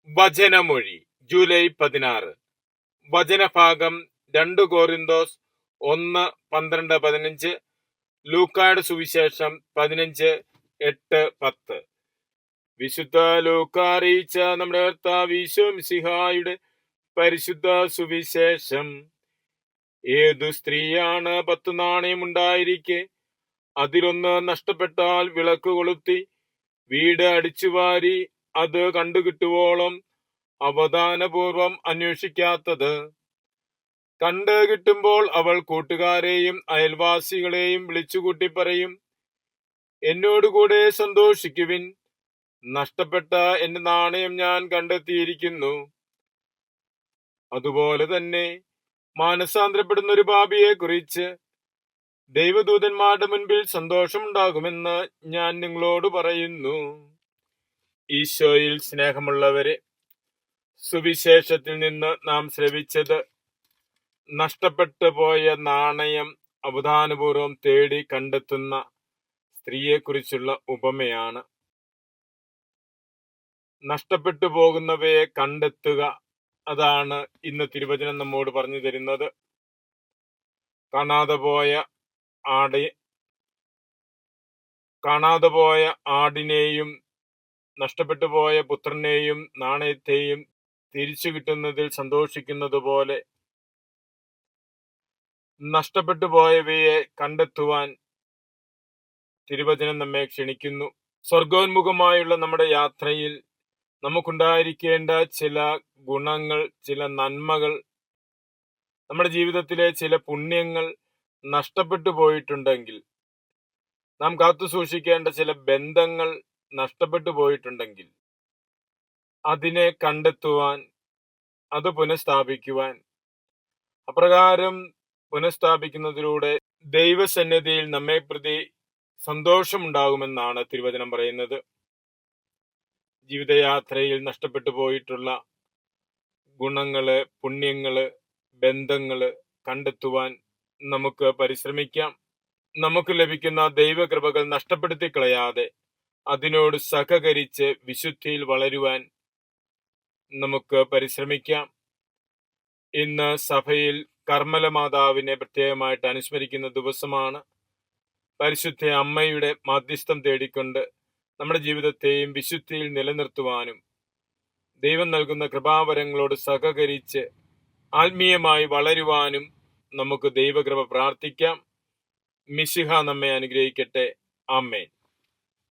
വചനമൊഴി July 16. വചനഭാഗം 2 Korinthos 1:12-15, ലൂക്കായുടെ സുവിശേഷം 15:8-10. വിശുദ്ധ ലൂക്ക അറിയിച്ച നമ്മുടെ കർത്താവ് ഈശോ മിശിഹായുടെ പരിശുദ്ധ സുവിശേഷം. ഏതു സ്ത്രീയാണ് 10 നാണയം ഉണ്ടായിരിക്കെ അതിലൊന്ന് നഷ്ടപ്പെട്ടാൽ വിളക്ക് കൊളുത്തി വീട് അടിച്ചുവാരി അത് കണ്ടുകിട്ടുവോളം അവധാനപൂർവം അന്വേഷിക്കാത്തത്? കണ്ടു കിട്ടുമ്പോൾ അവൾ കൂട്ടുകാരെയും അയൽവാസികളെയും വിളിച്ചുകൂട്ടി പറയും, എന്നോടുകൂടെ സന്തോഷിക്കുവിൻ, നഷ്ടപ്പെട്ട എന്റെ നാണയം ഞാൻ കണ്ടെത്തിയിരിക്കുന്നു. അതുപോലെ തന്നെ മാനസാന്തരപ്പെടുന്ന ഒരു പാപിയെ കുറിച്ച് ദൈവദൂതന്മാരുടെ മുൻപിൽ സന്തോഷമുണ്ടാകുമെന്ന് ഞാൻ നിങ്ങളോട് പറയുന്നു. ഈശോയിൽ സ്നേഹമുള്ളവരെ, സുവിശേഷത്തിൽ നിന്ന് നാം ശ്രവിച്ചത് നഷ്ടപ്പെട്ടു പോയ നാണയം അവധാനപൂർവം തേടി കണ്ടെത്തുന്ന സ്ത്രീയെക്കുറിച്ചുള്ള ഉപമയാണ്. നഷ്ടപ്പെട്ടു പോകുന്നവയെ കണ്ടെത്തുക, അതാണ് ഇന്ന് തിരുവചനം നമ്മോട് പറഞ്ഞു തരുന്നത്. കാണാതെ പോയ ആടിനെയും നഷ്ടപ്പെട്ടു പോയ പുത്രനെയും നാണയത്തെയും തിരിച്ചു കിട്ടുന്നതിൽ സന്തോഷിക്കുന്നത് പോലെ നഷ്ടപ്പെട്ടു പോയവയെ കണ്ടെത്തുവാൻ തിരുവചനം നമ്മെ ക്ഷണിക്കുന്നു. സ്വർഗോന്മുഖമായുള്ള നമ്മുടെ യാത്രയിൽ നമുക്കുണ്ടായിരിക്കേണ്ട ചില ഗുണങ്ങൾ, ചില നന്മകൾ, നമ്മുടെ ജീവിതത്തിലെ ചില പുണ്യങ്ങൾ നഷ്ടപ്പെട്ടു പോയിട്ടുണ്ടെങ്കിൽ, നാം കാത്തു സൂക്ഷിക്കേണ്ട ചില ബന്ധങ്ങൾ നഷ്ടപ്പെട്ടു പോയിട്ടുണ്ടെങ്കിൽ, അതിനെ കണ്ടെത്തുവാൻ, അത് പുനഃസ്ഥാപിക്കുവാൻ, അപ്രകാരം പുനഃസ്ഥാപിക്കുന്നതിലൂടെ ദൈവസന്നിധിയിൽ നമ്മെ പ്രതി സന്തോഷമുണ്ടാകുമെന്നാണ് തിരുവചനം പറയുന്നത്. ജീവിതയാത്രയിൽ നഷ്ടപ്പെട്ടു പോയിട്ടുള്ള ഗുണങ്ങള്, പുണ്യങ്ങള്, ബന്ധങ്ങള് കണ്ടെത്തുവാൻ നമുക്ക് പരിശ്രമിക്കാം. നമുക്ക് ലഭിക്കുന്ന ദൈവകൃപകൾ നഷ്ടപ്പെടുത്തി കളയാതെ അതിനോട് സഹകരിച്ച് വിശുദ്ധിയിൽ വളരുവാൻ നമുക്ക് പരിശ്രമിക്കാം. ഇന്ന് സഭയിൽ കർമ്മല മാതാവിനെ പ്രത്യേകമായിട്ട് അനുസ്മരിക്കുന്ന ദിവസമാണ്. പരിശുദ്ധ അമ്മയുടെ മാധ്യസ്ഥം തേടിക്കൊണ്ട് നമ്മുടെ ജീവിതത്തെയും വിശുദ്ധിയിൽ നിലനിർത്തുവാനും ദൈവം നൽകുന്ന കൃപാവരങ്ങളോട് സഹകരിച്ച് ആത്മീയമായി വളരുവാനും നമുക്ക് ദൈവകൃപ പ്രാർത്ഥിക്കാം. മിശിഹ നമ്മെ അനുഗ്രഹിക്കട്ടെ. ആമേൻ.